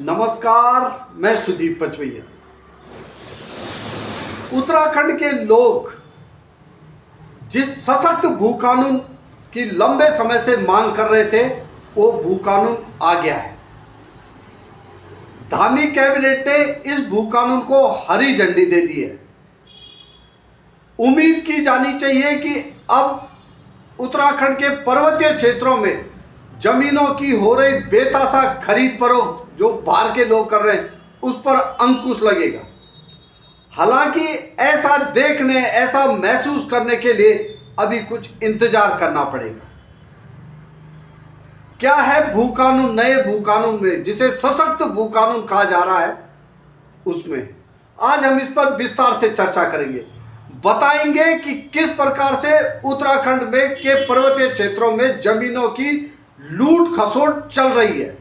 नमस्कार, मैं सुदीप पचवैया। उत्तराखंड के लोग जिस सशक्त भू कानून की लंबे समय से मांग कर रहे थे, वो भू कानून आ गया है। धामी कैबिनेट ने इस भू कानून को हरी झंडी दे दी है। उम्मीद की जानी चाहिए कि अब उत्तराखंड के पर्वतीय क्षेत्रों में जमीनों की हो रही बेतासा खरीद फरोख्त जो बाहर के लोग कर रहे हैं, उस पर अंकुश लगेगा। हालांकि ऐसा देखने, ऐसा महसूस करने के लिए अभी कुछ इंतजार करना पड़ेगा। क्या है भू कानून, नए भू कानून में जिसे सशक्त भू कानून कहा जा रहा है, उसमें आज हम इस पर विस्तार से चर्चा करेंगे। बताएंगे कि किस प्रकार से उत्तराखंड में के पर्वतीय क्षेत्रों में जमीनों की लूट खसोट चल रही है।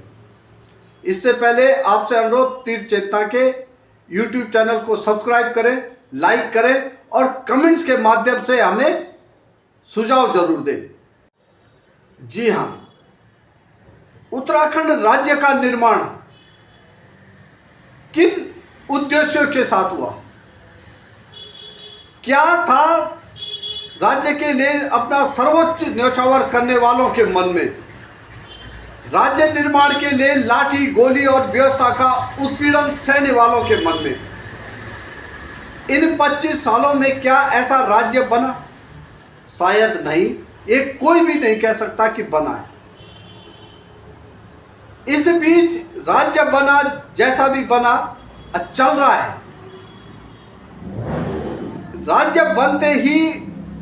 इससे पहले आपसे अनुरोध, तीर्थ चेतना के YouTube चैनल को सब्सक्राइब करें, लाइक करें और कमेंट्स के माध्यम से हमें सुझाव जरूर दें। जी हां, उत्तराखंड राज्य का निर्माण किन उद्देश्यों के साथ हुआ? क्या था राज्य के लिए अपना सर्वोच्च न्यौछावर करने वालों के मन में? राज्य निर्माण के लिए लाठी, गोली और व्यवस्था का उत्पीड़न सहने वालों के मन में? इन 25 सालों में क्या ऐसा राज्य बना? शायद नहीं। ये कोई भी नहीं कह सकता कि बना है। इस बीच राज्य बना, जैसा भी बना, चल रहा है। राज्य बनते ही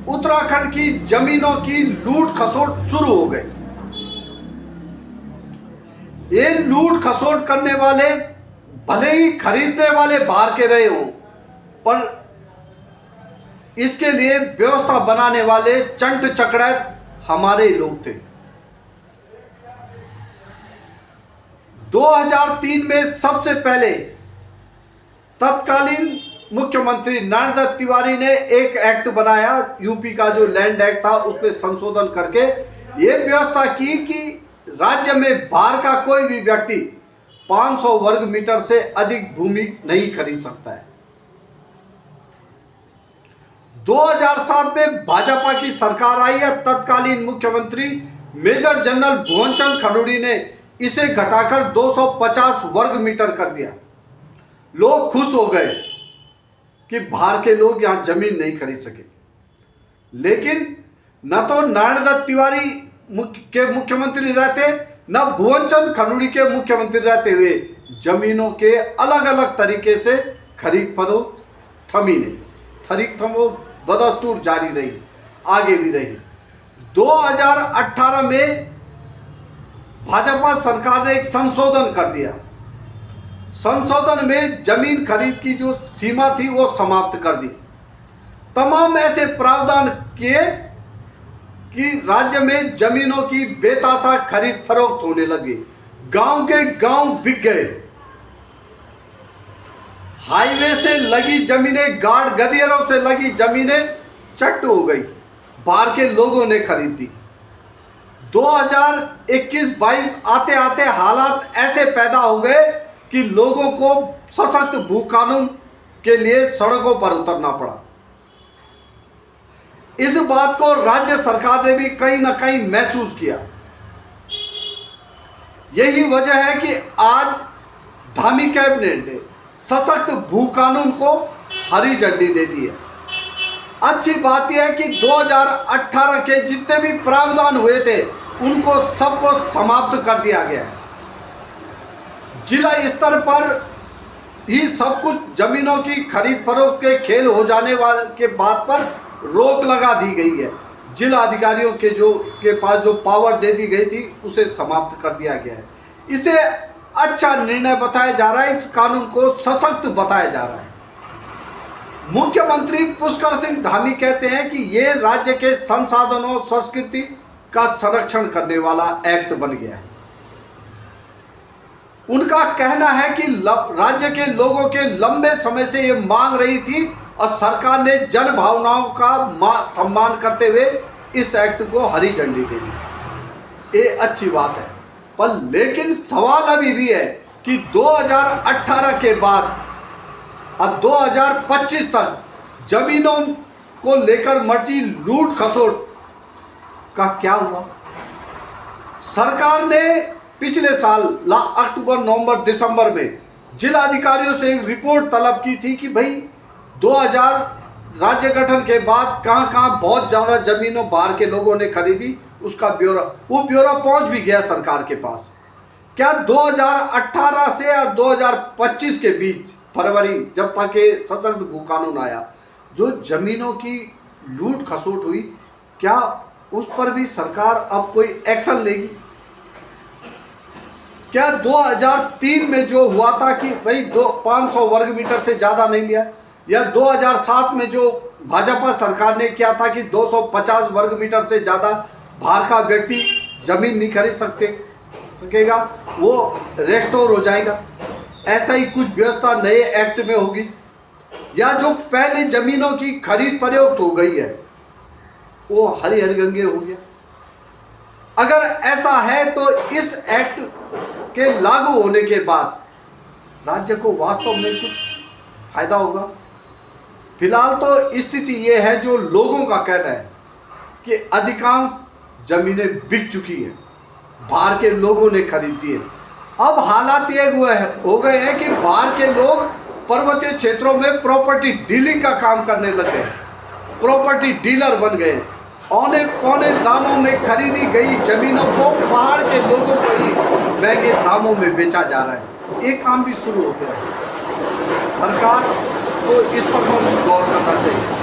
उत्तराखंड की जमीनों की लूट खसोट शुरू हो गई। ये लूट खसोट करने वाले भले ही खरीदने वाले बाहर के रहे हों, पर इसके लिए व्यवस्था बनाने वाले चंट चकड़ैत हमारे लोग थे। 2003 में सबसे पहले तत्कालीन मुख्यमंत्री नरेंद्र दत्त तिवारी ने एक एक्ट बनाया, यूपी का जो लैंड एक्ट था उसमें संशोधन करके ये व्यवस्था की कि राज्य में बाहर का कोई भी व्यक्ति 500 वर्ग मीटर से अधिक भूमि नहीं खरीद सकता है। 2007 में भाजपा की सरकार आई है। तत्कालीन मुख्यमंत्री मेजर जनरल भुवनचंद खडूड़ी ने इसे घटाकर 250 वर्ग मीटर कर दिया। लोग खुश हो गए कि बाहर के लोग यहां जमीन नहीं खरीद सके। लेकिन न तो नरेंद्र दत्त तिवारी के मुख्यमंत्री रहते, न भुवनचंद खडूड़ी के मुख्यमंत्री रहते हुए जमीनों के अलग अलग तरीके से खरीद फरोख्त थमी नहीं। खरीद फरोख्त बदस्तूर जारी रही, आगे भी रही। 2018 में भाजपा सरकार ने एक संशोधन कर दिया। संशोधन में जमीन खरीद की जो सीमा थी वो समाप्त कर दी। तमाम ऐसे प्रावधान किए कि राज्य में जमीनों की बेतासा खरीद फरोख्त होने लगी। गांव के गांव बिक गए। हाईवे से लगी जमीनें, गार्ड गदियरों से लगी जमीनें चट हो गई। बाहर के लोगों ने खरीद दी। 2021-22 आते आते हालात ऐसे पैदा हो गए कि लोगों को सशक्त भू कानून के लिए सड़कों पर उतरना पड़ा। इस बात को राज्य सरकार ने भी कहीं ना कहीं महसूस किया। यही वजह है कि आज धामी कैबिनेट ने सशक्त भू कानून को हरी झंडी दे दी है। अच्छी बात यह है कि 2018 के जितने भी प्रावधान हुए थे उनको सबको समाप्त कर दिया गया है। जिला स्तर पर ही सब कुछ जमीनों की खरीद फरोख्त के खेल हो जाने वाले के बात पर रोक लगा दी गई है। जिला अधिकारियों के पास जो पावर दे दी गई थी उसे समाप्त कर दिया गया है। इसे अच्छा निर्णय बताया जा रहा है। इस कानून को सशक्त बताया जा रहा है। मुख्यमंत्री पुष्कर सिंह धामी कहते हैं कि ये राज्य के संसाधनों, संस्कृति का संरक्षण करने वाला एक्ट बन गया है। उनका कहना है कि राज्य के लोगों के लंबे समय से ये मांग रही थी और सरकार ने जन भावनाओं का सम्मान करते हुए इस एक्ट को हरी झंडी दे दी। ये अच्छी बात है। पर लेकिन सवाल अभी भी है कि 2018 के बाद अब 2025 तक जमीनों को लेकर मची लूट खसोट का क्या हुआ? सरकार ने पिछले साल अक्टूबर, नवंबर, दिसंबर में जिलाधिकारियों से एक रिपोर्ट तलब की थी कि भाई 2000 राज्य गठन के बाद कहाँ कहाँ बहुत ज़्यादा जमीनों बाहर के लोगों ने खरीदी, उसका ब्यौरा, वो ब्यौरा पहुँच भी गया सरकार के पास। क्या 2018 से और 2025 के बीच फरवरी, जब तक ये सशक्त भू कानून आया, जो जमीनों की लूट खसोट हुई, क्या उस पर भी सरकार अब कोई एक्शन लेगी? क्या 2003 में जो हुआ था कि भाई 500 वर्ग मीटर से ज़्यादा नहीं लिया, या 2007 में जो भाजपा सरकार ने किया था कि 250 वर्ग मीटर से ज़्यादा बाहर का व्यक्ति जमीन नहीं खरीद सकेगा, वो रेस्टोर हो जाएगा? ऐसा ही कुछ व्यवस्था नए एक्ट में होगी? या जो पहले जमीनों की खरीद प्रयुक्त हो गई है वो हरी हरी गंगे हो गया? अगर ऐसा है तो इस एक्ट के लागू होने के बाद राज्य को वास्तव में कुछ फायदा होगा? फिलहाल तो स्थिति ये है, जो लोगों का कहना है कि अधिकांश जमीनें बिक चुकी हैं, बाहर के लोगों ने खरीदी है। अब हालात ये हो गए हैं कि बाहर के लोग पर्वतीय क्षेत्रों में प्रॉपर्टी डीलिंग का काम करने लगे, प्रॉपर्टी डीलर बन गए। औने पौने दामों में खरीदी गई जमीनों को पहाड़ के लोगों को ही महंगे दामों में बेचा जा रहा है। ये काम भी शुरू हो गया है। सरकार को इस पर गौर करना चाहिए।